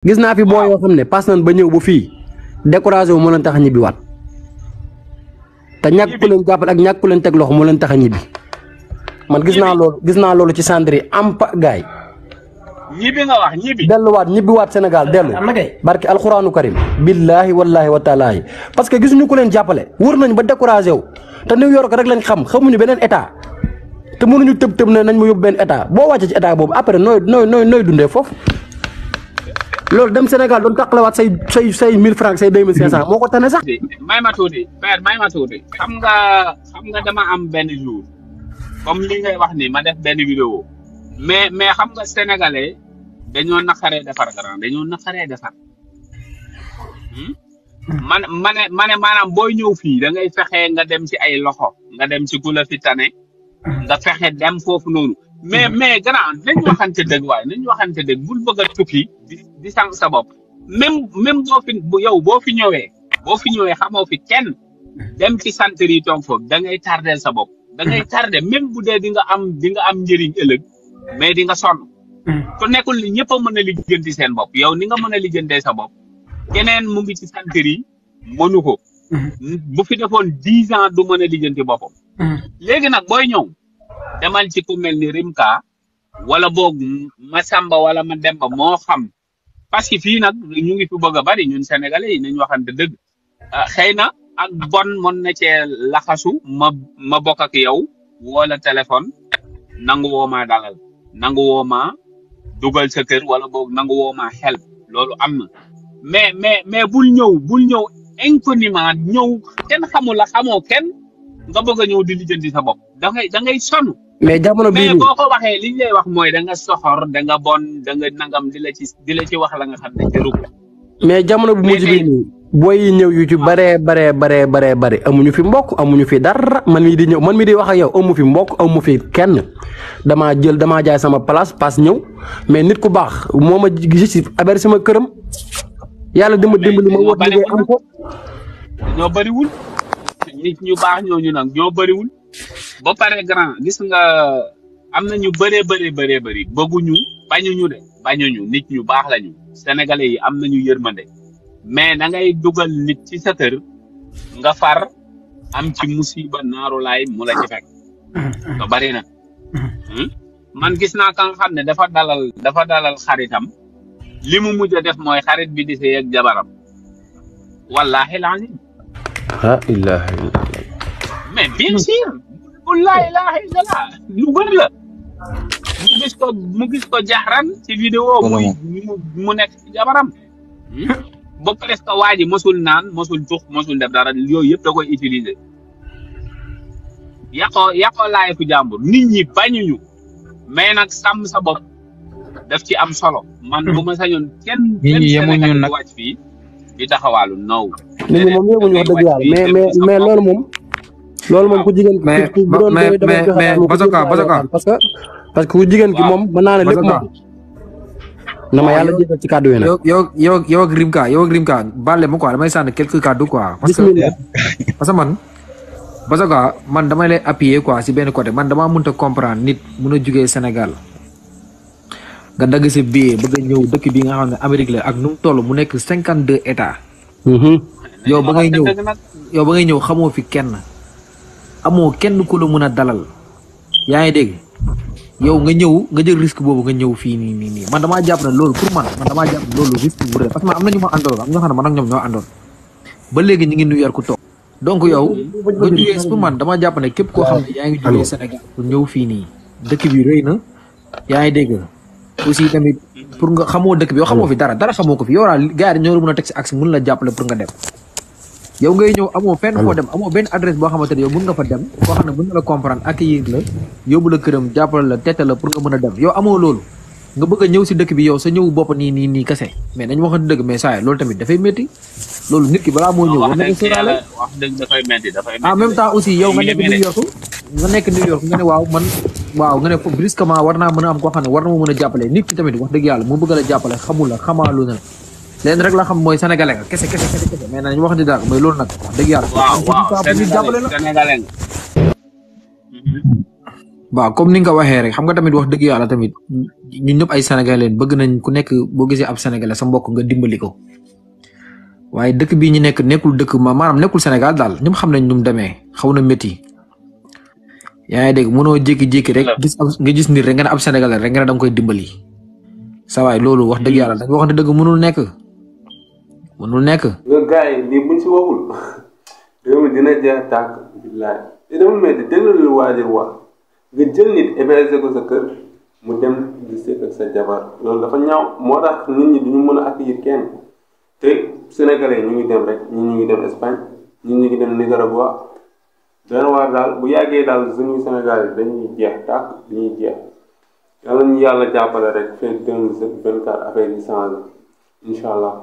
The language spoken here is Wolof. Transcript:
gis naa fi boo yoo xam ne pass nañ ba ñëw ba fii découragé wu moo leen tax a ñibbiwaat te ñàkk ku leen jàppale ak ñàkk ku leen teg loxo moo leen tax a ñibbi man gis naa loolu ci centre yi am pa gaay ñibbi nga wax ñibbi. delluwaat ñibbiwaat Sénégal dellu. barki alxuraanu karim. billaahi wallaahi wa taalaahi parce que gisuñu ku leen jàppale wër nañ ba découragé wu te New York rek lañ xam xamuñu beneen état te mënuñu tëb ne nañ ma yóbbu benn état boo wàccee ci état boobu après nooy dundee foofu. loolu dem Sénégal doon tàqalewaat say 1000 francs say 2500 moo ko tane sax. may ma tuuti père may ma tuuti xam nga dama am benn jour comme li ngay wax ni ma def benn vidéo mais xam nga sénégalais dañoo naqaree defar grand dañoo naqaree defar man maanaam booy ñëw fii da ngay fexe nga dem ci ay loxo nga dem ci ku la fi tane nga fexe dem foofu noonu mais grand nañ waxante dëgg waaye nañ waxante dëgg bul bëgg a tukki di sànq sa bopp même boo fi ñëwee xamoo fi kenn dem ci centre yi toog foofu da ngay tardel sa bopp da ngay tardé même bu dee di nga am njëriñ ëllëg mais di nga sonn ku nekkul ni ñëpp a mën a lijjanti seen bopp yow ni nga mën a lijjantee sa bopp keneen mu ngi ci centre yi mënu ko bu fi defoon 10 ans du mën a lijjanti boppam léegi nag booy ñëw demal ci ku mel ni Rimka wala boog Masamba wala ma Demba moo xam parce que fii nag ñu ngi fi bëgg a bari ñun sénégalais yi nañ waxante dëgg xëy na ak bon mën na cee laxasu ma bokk ak yow wala téléphone nangu woo maa dalal nangu woo maa dugal sa kër wala boog nangu woo maa xel loolu am na mais bul ñëw inconnument ñëw kenn xamul la xamoo kenn nga bëgg a ñëw di lijjanti sa bopp da ngay sonn. mais jamono bii mais boo ko waxee li ñu lay wax mooy da nga soxor da nga bon da nga nangam di la ci wax la nga xam ne jëru ko. mais jamono bu mujj bi nii booy yi ñëw yu ci bare amuñu fi mbokk amuñu fi dara man mii di wax ak yow amu fi mbokk amu fi kenn damaa jaay sama place pass ñëw mais nit ku baax moo ma gis ci aber sama këram yàlla dama dimbali ma wut liggéey am ko. ñoo bëriwul nit ñu baax ñooñu nag ñoo bëriwul ba pare grand gis nga am na ñu bëree bëri bëgguñu bañuñu nit ñu baax lañu sénégalais yi am nañu yërmande mais da ngay dugal nit ci sa kër nga far am ci musiba naaru laay mu la ci fekk to bari na man gis naa ka nga xam ne dafa dalal xaritam li mu mujj a def mooy xarit bi di sey ak jabaram wallahi lazim la ilaha illallah mais bien sûr la ilaha illallah lu bëri la mu gis ko jaxran ci vidéo mu nekk ci jabaram ba presque waa ji mosul naan mosul tux mosul def dara yooyu yëpp da koy utiliser yàqoo laay fu jàmbur nit ñi bañuñu mais nag sàmm sa bopp daf ci am solo man bu ma sañoon kenn Sénégal di wàcc fii di taxawaalu naw nit ñi moom yëguñu wax dëgg yàlla mais loolu moom ku jigéen ki bu doon mais Bazoka parce que ku jigéen ki moom mën naa ne lépp moom na ma yàlla jégal ci kàddu yi nag yow ak Rimka balle ma quoi damay sànni quelques kàddu quoi parce que man Bazoka man damay lay appuyer quoi si benn côté man damaa mënta comprendre nit mun a jugee Sénégal nga dagg si billet bëgg a ñëw dëkk bi nga xam ne Amérique la ak nu mu toll mu nekk 52 états yow ba ngay ñëw xamoo fi kenn amoo kenn ku la mën a dalal yaa ngi dégg yow nga jël risque boobu nga ñëw fii nii man damaa jàpp ne loolu pour man damaa jàpp ne loolu risque bu rëy parce que man am na ñu ma àndoon am ñoo xam ne man ak ñoom ñoo àndoon ba léegi ñu ngi New York toog donc yow nga jógee pour man damaa jàpp ne képp koo xam ne yaa ngi jógee Sénégal pour ñëw fii nii dëkk bi rëy na yaa ngi dégg aussi tamit pour nga xamoo dëkk bi yow xamoo fi dara xamoo ko fi yow daal gars yi ñoo la mën a teg si axe mun la jàppale pour nga dem yow ngay ñëw amoo fenn foo dem amoo benn adresse boo xamante ne yow mën nga fa dem koo xam ne mën na la comprendre accueillir la yóbbu la këram jàppale la tette la pour nga mën a dem yow amoo loolu nga bëgg a ñëw si dëkk bi yow sa ñëw bopp nii kese mais nañ waxante dëgg mais saa loolu tamit dafay métti loolu nit ki balaa moo ñëw war na ko sóoraale wax dëgg dafay métti en même temps aussi yow nga nekk New York nga ne waaw nga ne brusquement war naa mën a am koo xam ne war na ma mën a jàppale nit ki tamit wax dëgg yàlla mu bëgg la jàppale xamul la xamaalu na leen rek la xam mooy sénégalais nga kese mais nañu wax ni daal mooy loolu nag wax dëgg yàlla waaw sénégalais nga waaw comme ni nga ko waxee rek xam nga tamit wax dëgg yàlla tamit ñun ñëpp ay sénégalais bëgg nañ ku nekk boo gisee ab sénégalais sa mbokk nga dimbali ko waaye dëkk bii ñu nekk nekkul dëkk maanaam nekkul Sénégal daal ñëpp xam nañ nu mu demee xaw na métti yaa ngi dégg mënoo jékki-jékki rek nga gis nit rek nga ne ab sénégalais rek nga ne da nga koy dimbali sa waay loolu wax dëgg yàlla dañ waxante dëgg mënul nekk. nga gars yi lii buñ si waxul réew mi dina jeex tàkk billaay te dama métti déglu lu waajur wax nga jël nit héberger ko sa kër mu dem di sekk ak sa jabar loolu dafa ñaaw moo tax nit ñi duñu mën a accueillir kenn te sénégalais ñu ngi dem rek ñi ñu ngi dem Espagne ñi ñu ngi dem Nicaragua dana waar daal bu yàggee daal suñuy Sénégal yi dañuy jeex tàkk dañuy jeex yàlla ñu yàlla jàppale rek fekk 2024 affaire yi changé incha allah